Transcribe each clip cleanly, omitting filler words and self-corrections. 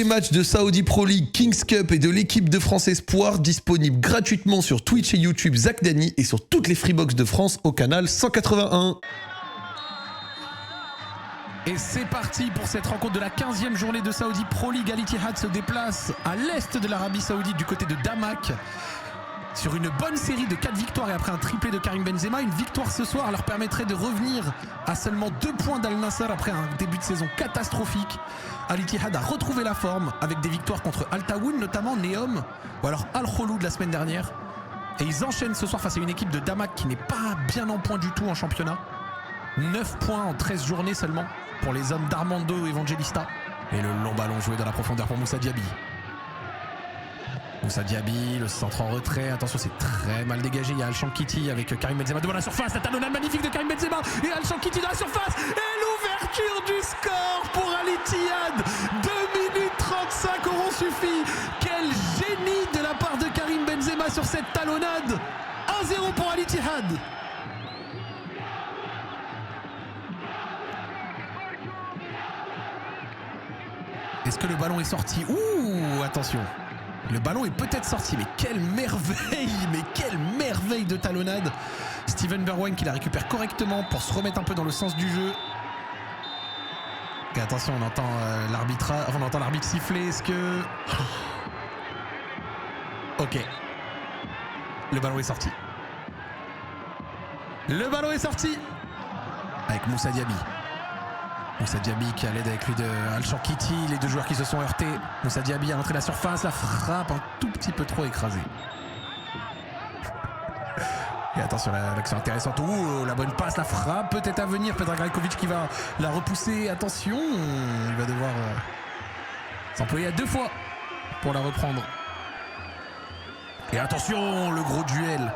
matchs de Saudi Pro League, Kings Cup et de l'équipe de France Espoir disponibles gratuitement sur Twitch et YouTube Zach Dany et sur toutes les Freebox de France au canal 181. Et c'est parti pour cette rencontre de la 15e journée de Saudi Pro League. Al Ittihad se déplace à l'est de l'Arabie Saoudite du côté de Damak. Sur une bonne série de 4 victoires et après un triplé de Karim Benzema, une victoire ce soir leur permettrait de revenir à seulement 2 points d'Al Nassr après un début de saison catastrophique. Al Ittihad a retrouvé la forme avec des victoires contre Al Tawoun, notamment Neom ou alors Al Kholoud la semaine dernière. Et ils enchaînent ce soir face à une équipe de Damak qui n'est pas bien en point du tout en championnat. 9 points en 13 journées seulement pour les hommes d'Armando Evangelista. Et le long ballon joué dans la profondeur pour Moussa Diaby. Moussa Diaby, le centre en retrait, attention c'est très mal dégagé, il y a Al-Shankiti avec Karim Benzema devant la surface, la talonnade magnifique de Karim Benzema et Al-Shankiti dans la surface et l'ouverture du score pour Al Ittihad. 2 minutes 35 auront suffi. Quel génie de la part de Karim Benzema sur cette talonnade. 1-0 pour Al Ittihad. Est-ce que le ballon est sorti? Ouh, attention. Le ballon est peut-être sorti, mais quelle merveille de talonnade. Steven Bergwijn qui la récupère correctement pour se remettre un peu dans le sens du jeu. Et attention, on entend l'arbitre siffler. Est-ce que... Ok. Le ballon est sorti. Le ballon est sorti. Avec Moussa Diaby. Moussa Diaby qui a l'aide avec lui de Al-Shankiti, les 2 joueurs qui se sont heurtés. Moussa Diaby a entré la surface, la frappe un tout petit peu trop écrasée. Et attention, l'action intéressante. Ouh, la bonne passe, la frappe peut-être à venir. Petar Grajkovic qui va la repousser. Attention, il va devoir s'employer à 2 fois pour la reprendre. Et attention, le gros duel.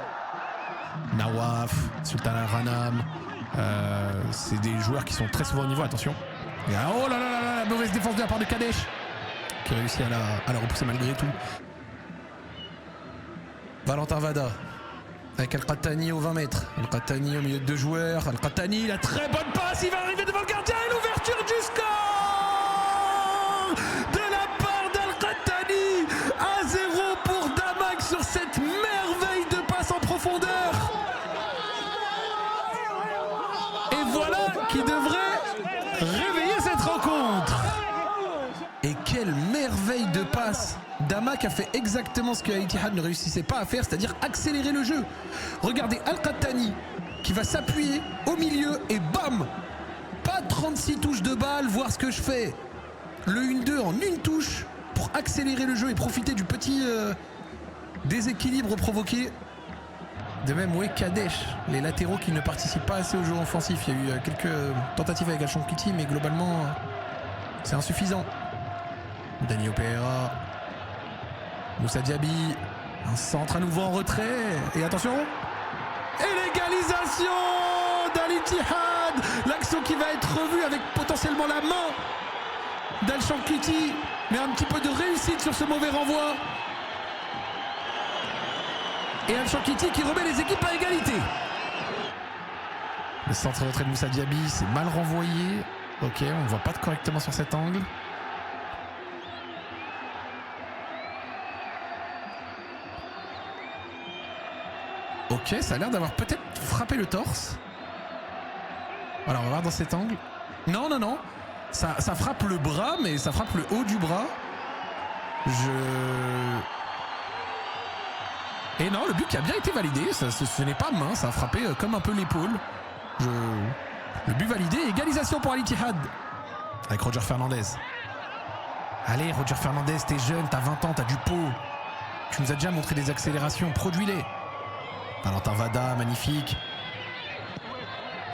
Nawaf, Sultan Al-Ranam. C'est des joueurs qui sont très souvent au niveau, attention. Et oh là là là là, la mauvaise défense de la part de Kadesh qui réussit à la repousser malgré tout. Valentin Vada avec Al-Qahtani au 20 mètres. Al-Qahtani au milieu de 2 joueurs. Al-Qahtani, la très bonne passe, il va arriver devant le gardien et l'ouverture du score de la part d'Al-Qahtani. 1-0 pour Damak sur cette merveille de passe en profondeur. Qui devrait réveiller cette rencontre. Et quelle merveille de passe. Damak a fait exactement ce que Al Ittihad ne réussissait pas à faire, c'est-à-dire accélérer le jeu. Regardez Al-Qahtani qui va s'appuyer au milieu et bam, pas 36 touches de balle, voir ce que je fais. Le 1-2 en une touche pour accélérer le jeu et profiter du petit déséquilibre provoqué. De même, oui, Kadesh, les latéraux qui ne participent pas assez au jeu offensif. Il y a eu quelques tentatives avec Al-Shankiti, mais globalement, c'est insuffisant. Danilo Pereira, Moussa Diaby, un centre à nouveau en retrait. Et attention, et l'égalisation d'Al Ittihad. L'action qui va être revue avec potentiellement la main d'Al-Shankiti, mais un petit peu de réussite sur ce mauvais renvoi. Et Al-Shankiti qui remet les équipes à égalité. Le centre retrait de Moussa Diaby, c'est mal renvoyé. Ok, on ne voit pas correctement sur cet angle. Ok, ça a l'air d'avoir peut-être frappé le torse. Alors on va voir dans cet angle. Non, non, non. Ça frappe le bras, mais ça frappe le haut du bras. Et non, le but qui a bien été validé, ce n'est pas main, ça a frappé comme un peu l'épaule. Le but validé, égalisation pour Al Ittihad. Avec Roger Fernandez. Allez, Roger Fernandez, t'es jeune, t'as 20 ans, t'as du pot. Tu nous as déjà montré des accélérations, produis-les. Valentin Vada, magnifique.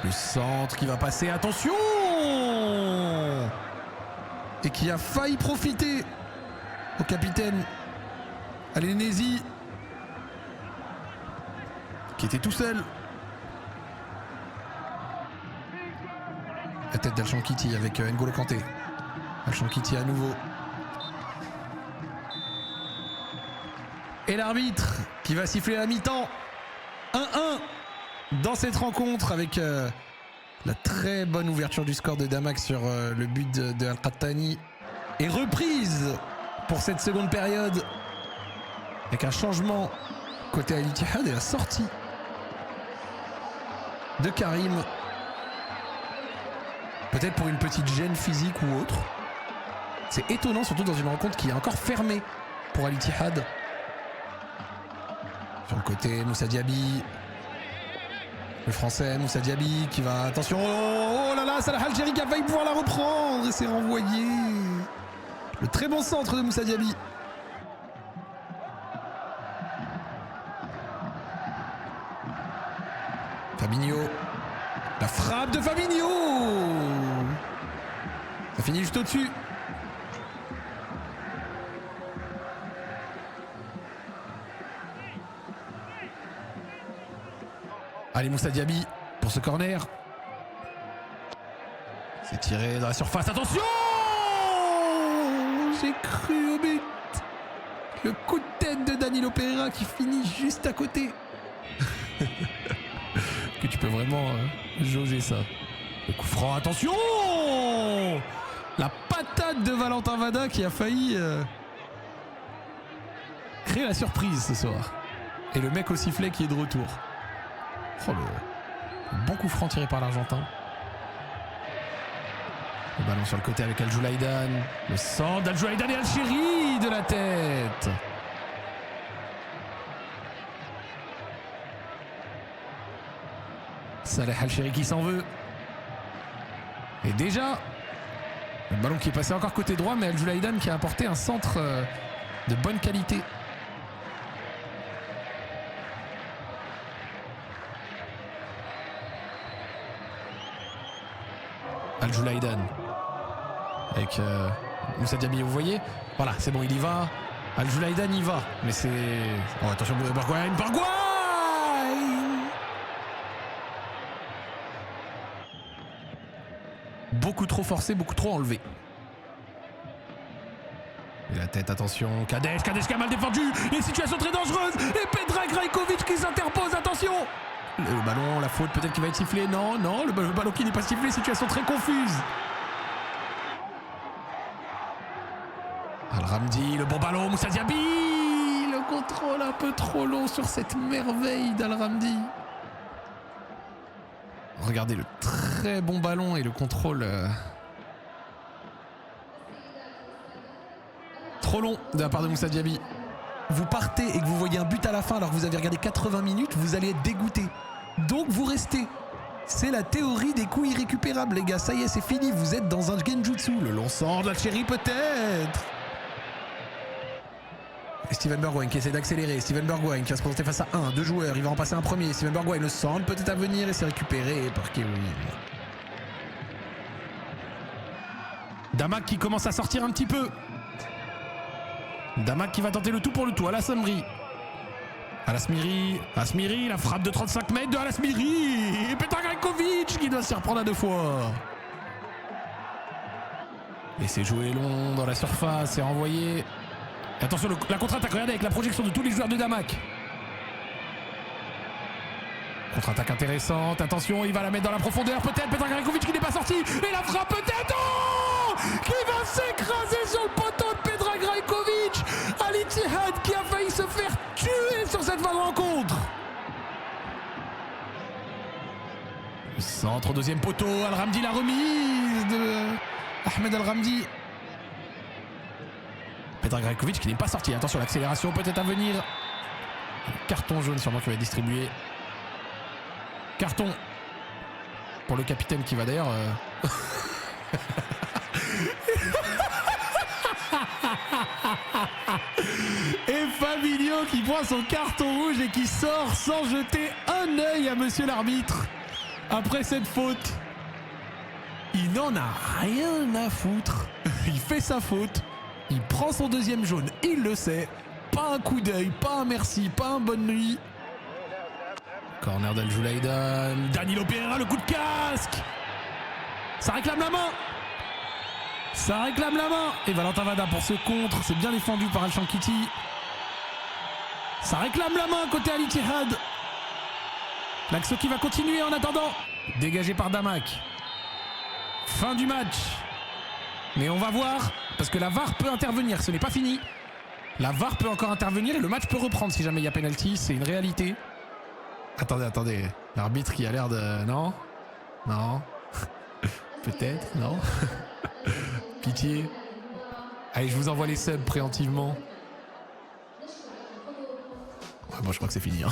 Le centre qui va passer, attention! Et qui a failli profiter au capitaine Al-Enési, qui était tout seul. La tête d'Al-Shankiti avec N'Golo Kanté. Al-Shankiti à nouveau. Et l'arbitre qui va siffler la mi-temps. 1-1 dans cette rencontre avec la très bonne ouverture du score de Damak sur le but de Al-Qahtani. est reprise pour cette seconde période. Avec un changement côté Al Ittihad et la sortie de Karim. Peut-être pour une petite gêne physique ou autre. C'est étonnant, surtout dans une rencontre qui est encore fermée pour Al Ittihad. Sur le côté, Moussa Diaby. Le français Moussa Diaby qui va... Attention, oh là là, Salah Al-Shehri qui a failli pouvoir la reprendre et c'est renvoyé. Le très bon centre de Moussa Diaby. Fabinho. La frappe de Fabinho. Ça finit juste au-dessus. Allez, Moussa Diaby pour ce corner. C'est tiré dans la surface. Attention! J'ai cru au but. Le coup de tête de Danilo Pereira qui finit juste à côté. Que tu peux vraiment jauger ça. Le coup franc, attention! La patate de Valentin Vada qui a failli créer la surprise ce soir. Et le mec au sifflet qui est de retour. Oh, le bon coup franc tiré par l'Argentin. Le ballon sur le côté avec Al-Joulaïdan. Le centre d'Al-Joulaïdan et Al-Shehri de la tête. Saleh Al-Shehri qui s'en veut. Et déjà, le ballon qui est passé encore côté droit, mais Al-Joulaïdan qui a apporté un centre de bonne qualité. Al-Joulaïdan avec Moussa Diaby, vous voyez, voilà, c'est bon, il y va. Al-Joulaïdan y va, mais c'est... Oh, attention, Bergwijn. Beaucoup trop forcé, beaucoup trop enlevé. Et la tête, attention, Kadesh qui a mal défendu. Une situation très dangereuse. Et Predrag Rajkovic qui s'interpose, attention. Le ballon, la faute peut-être qui va être sifflée. Non, le ballon qui n'est pas sifflé, situation très confuse. Al-Ramdi, le bon ballon, Moussa Diaby. Le contrôle un peu trop long sur cette merveille d'Al-Ramdi. Regardez le très bon ballon et le contrôle trop long de la part de Moussa Diaby. Vous partez et que vous voyez un but à la fin alors que vous avez regardé 80 minutes, vous allez être dégoûté. Donc vous restez. C'est la théorie des coups irrécupérables, les gars. Ça y est, c'est fini. Vous êtes dans un genjutsu. Le long centre d'Al-Shehri peut-être. Et Steven Bergwijn qui essaie d'accélérer. Steven Bergwijn qui va se présenter face à deux joueurs. Il va en passer un premier. Steven Bergwijn, le centre peut-être à venir et c'est récupéré par Kevin. Damak qui commence à sortir un petit peu. Damak qui va tenter le tout pour le tout. Al-Asmiri, la frappe de 35 mètres de Al-Asmiri. Et Predrag Rajkovic qui doit s'y reprendre à 2 fois. Et c'est joué long dans la surface, c'est renvoyé. Et attention, la contre-attaque, regardez avec la projection de tous les joueurs de Damak. Contre-attaque intéressante, attention, il va la mettre dans la profondeur, peut-être Predrag Rajkovic qui n'est pas sorti. Et la frappe peut-être, oh, qui va s'écraser sur le poteau de Predrag Rajkovic. Al Ittihad qui a failli se faire tuer sur cette fin de rencontre. Le centre, deuxième poteau, Al-Ramdi, la remise de Ahmed Al-Ramdi. Predrag Rajkovic qui n'est pas sorti. Attention, l'accélération peut-être à venir. Carton jaune sûrement qui va être distribué. Carton pour le capitaine qui va d'ailleurs... Et Fabinho qui prend son carton rouge et qui sort sans jeter un œil à monsieur l'arbitre. Après cette faute, il n'en a rien à foutre. Il fait sa faute. Il prend son deuxième jaune, il le sait. Pas un coup d'œil, pas un merci, pas un bonne nuit. Corner d'Al-Joulaïdan. Danilo Pereira, le coup de casque. Ça réclame la main. Ça réclame la main. Et Valentin Vada pour ce contre. C'est bien défendu par Al-Shankiti. Ça réclame la main côté Al Ittihad. L'action qui va continuer en attendant. Dégagé par Damak. Fin du match. Mais on va voir Parce que la VAR peut intervenir, ce n'est pas fini. La VAR peut encore intervenir et le match peut reprendre si jamais il y a penalty, c'est une réalité. Attendez. L'arbitre qui a l'air de... Non. Peut-être, non. Pitié. Allez, je vous envoie les subs préemptivement. Ouais, moi je crois que c'est fini.